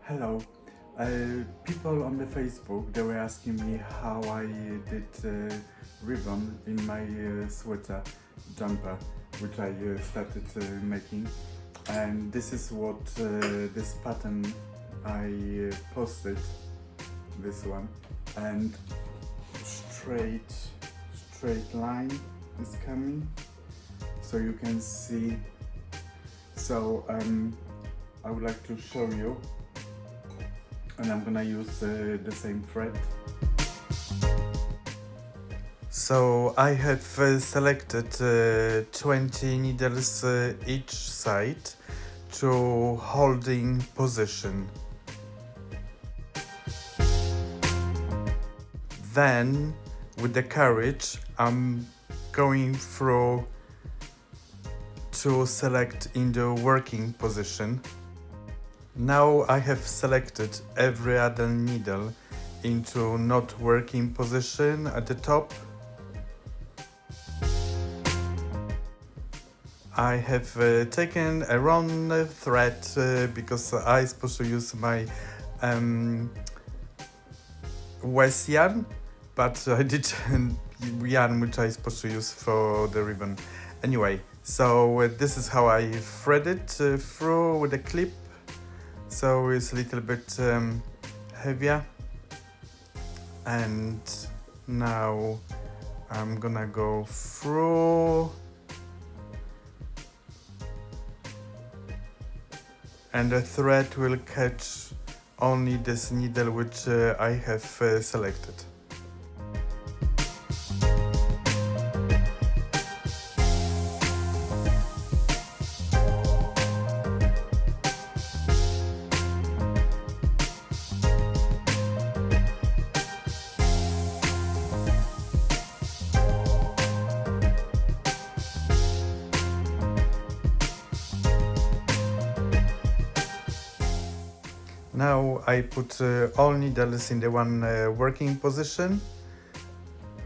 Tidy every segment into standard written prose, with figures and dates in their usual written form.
Hello. People on the Facebook, they were asking me how I did ribbon in my sweater jumper, which I started making. And this is what this pattern I posted, this one. And straight line is coming, so you can see. So I would like to show you, and I'm gonna use the same thread. So I have selected 20 needles each side to holding position. Then with the carriage I'm going through to select in the working position. Now I have selected every other needle into not working position at the top. I have taken a round thread because I'm supposed to use my West yarn, but I did yarn which I'm supposed to use for the ribbon. Anyway, so this is how I thread it through with a clip. So it's a little bit heavier, and now I'm gonna go through, and the thread will catch only this needle which I have selected. Now I put all needles in the one working position,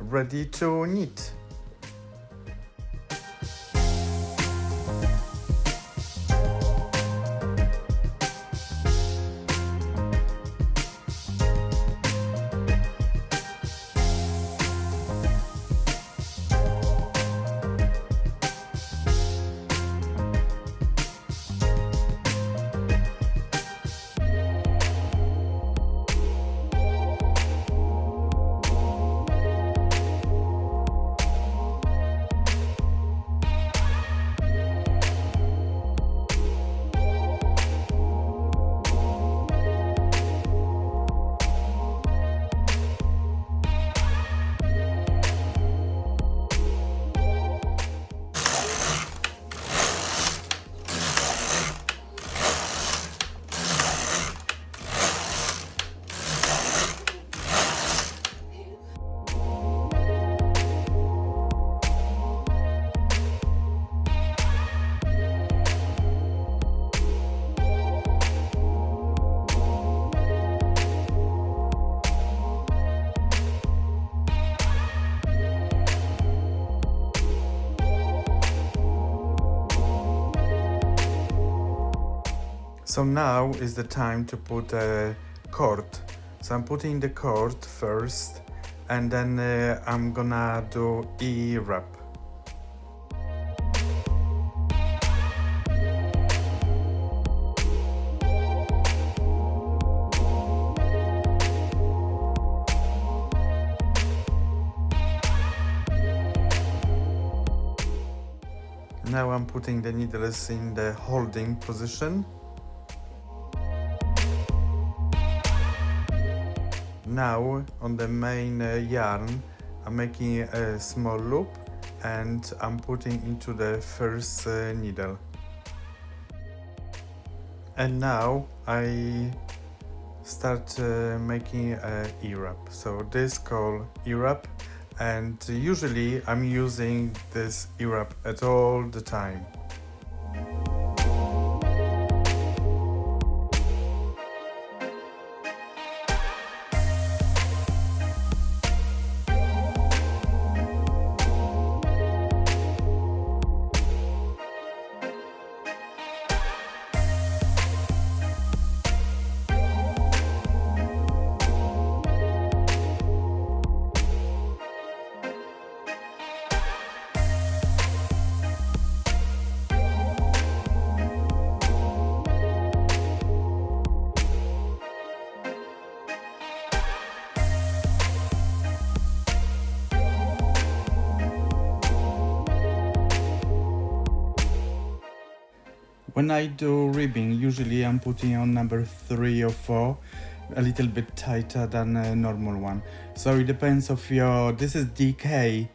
ready to knit. So now is the time to put a cord. So I'm putting the cord first, and then I'm gonna do E-wrap. Now I'm putting the needles in the holding position. Now on the main yarn I'm making a small loop and I'm putting into the first needle. And now I start making a E-wrap. So this called E-wrap, and usually I'm using this E-wrap at all the time. When I do ribbing, usually I'm putting on number 3 or 4, a little bit tighter than a normal one. So it depends of your, this is DK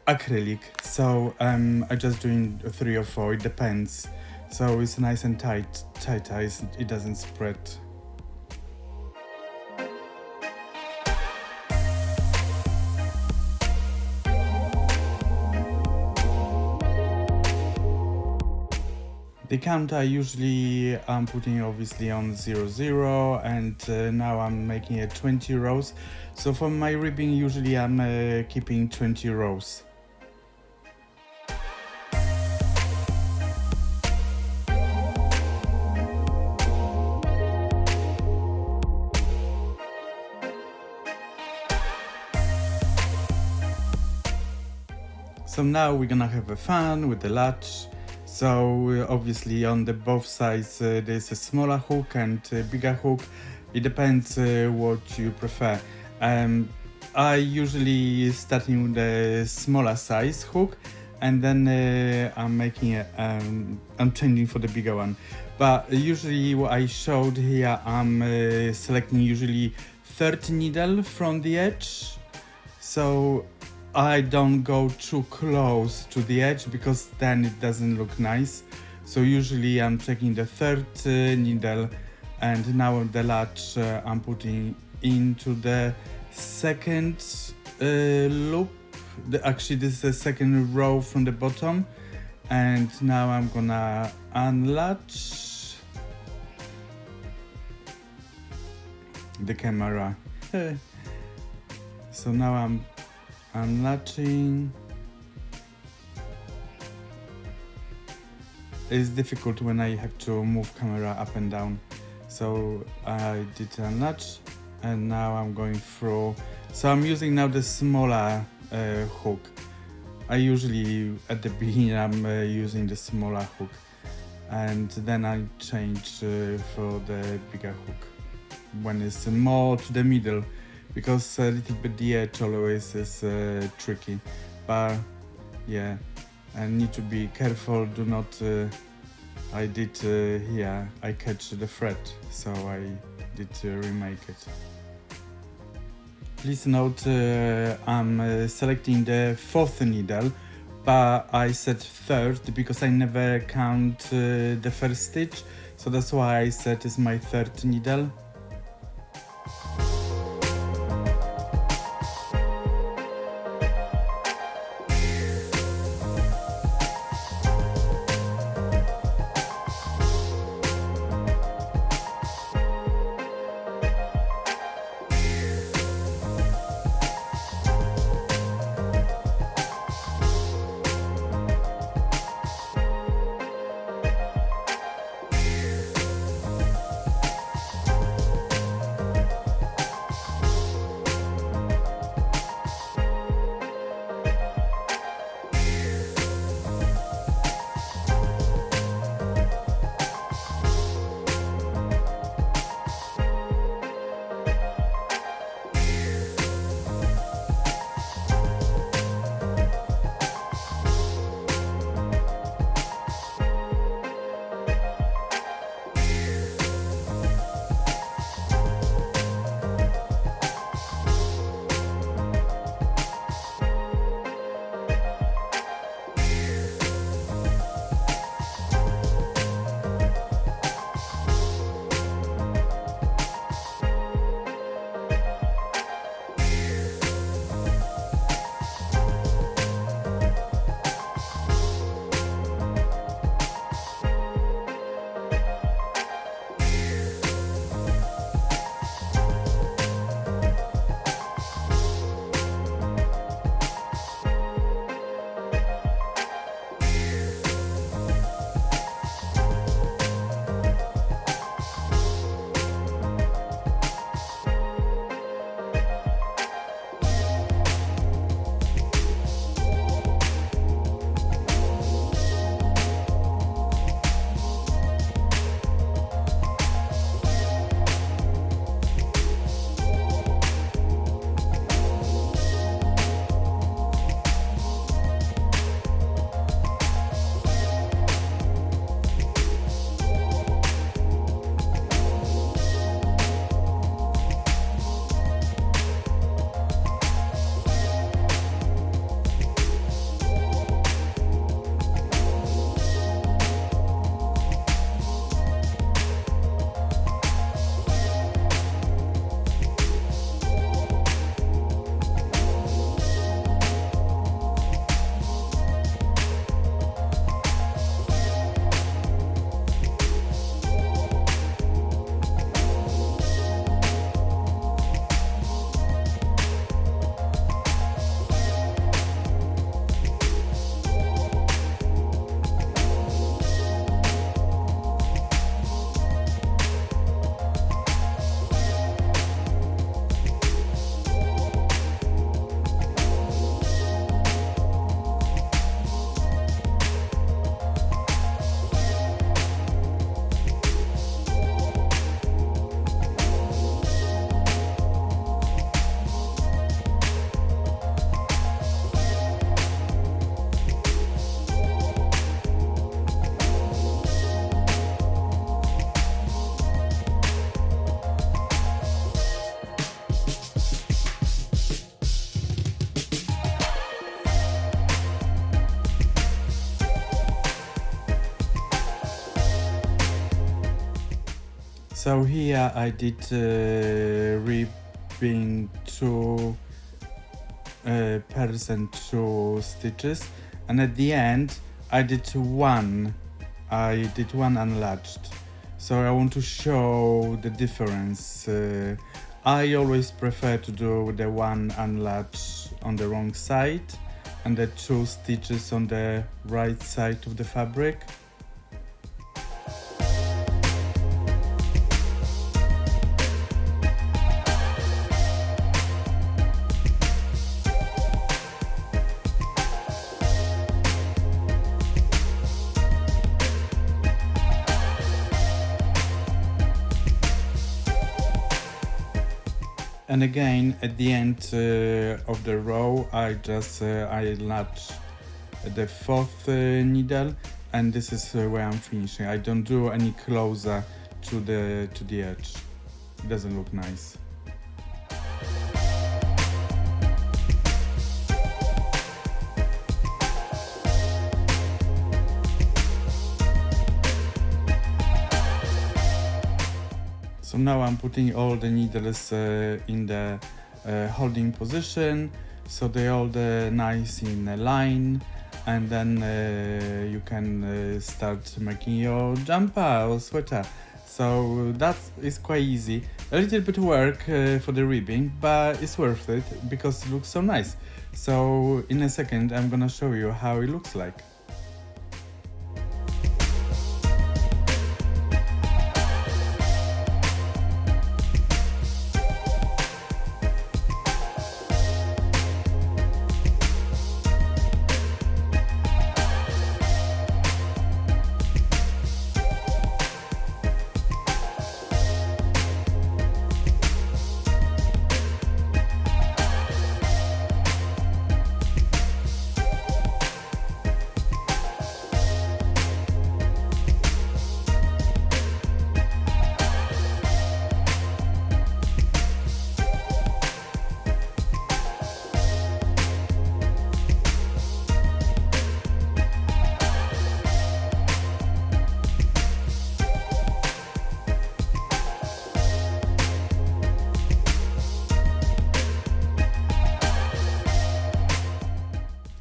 acrylic, so I just doing 3 or 4, it depends. So it's nice and tighter, it doesn't spread. The count I usually am putting obviously on 0, and now I'm making it 20 rows. So for my ribbing usually I'm keeping 20 rows. So now we're gonna have a fun with the latch. So obviously on the both sides there's a smaller hook and a bigger hook. It depends what you prefer. I usually starting with the smaller size hook, and then I'm making it, I'm changing for the bigger one. But usually what I showed here, I'm selecting usually 30 needle from the edge. So I don't go too close to the edge because then it doesn't look nice. So usually I'm taking the third needle, and now the latch I'm putting into the second loop. Actually this is the second row from the bottom, and now I'm gonna unlatch the camera. So now I'm unlatching. It's difficult when I have to move camera up and down. So I did unlatch, and now I'm going through. So I'm using now the smaller hook. I usually at the beginning I'm using the smaller hook, and then I change for the bigger hook when it's more to the middle, because a little bit the edge always is tricky. But yeah, I need to be careful. Do not I did here I catch the thread, so I did remake it. Please note I'm selecting the 4th needle, but I said 3rd because I never count the first stitch, so that's why I said it's my 3rd needle. So here I did ribbing 2 pairs and 2 stitches, and at the end I did one unlatched. So I want to show the difference. I always prefer to do the one unlatched on the wrong side and the 2 stitches on the right side of the fabric. And again, at the end of the row, I latch the 4th needle, and this is where I'm finishing. I don't do any closer to the edge. It doesn't look nice. So now I'm putting all the needles in the holding position, so they're all nice in a line, and then you can start making your jumper or sweater. So that is quite easy. A little bit of work for the ribbing, but it's worth it because it looks so nice. So in a second I'm gonna show you how it looks like.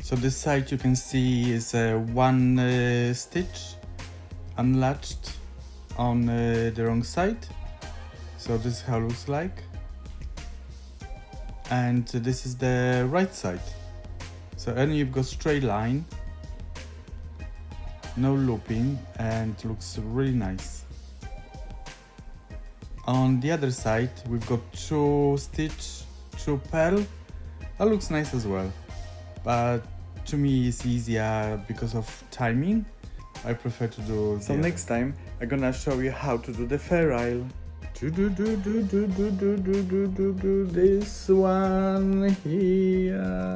So this side you can see is one stitch unlatched on the wrong side. So this is how it looks like. And this is the right side. So and you've got straight line, no looping, and it looks really nice. On the other side we've got 2 stitch, 2 purl. That looks nice as well, but to me it's easier because of timing. I prefer to do. So next time I'm gonna show you how to do the ferrule. This one here,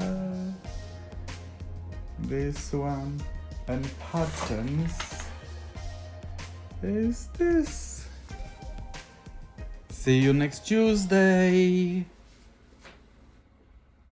this one, and patterns is this. See you next Tuesday.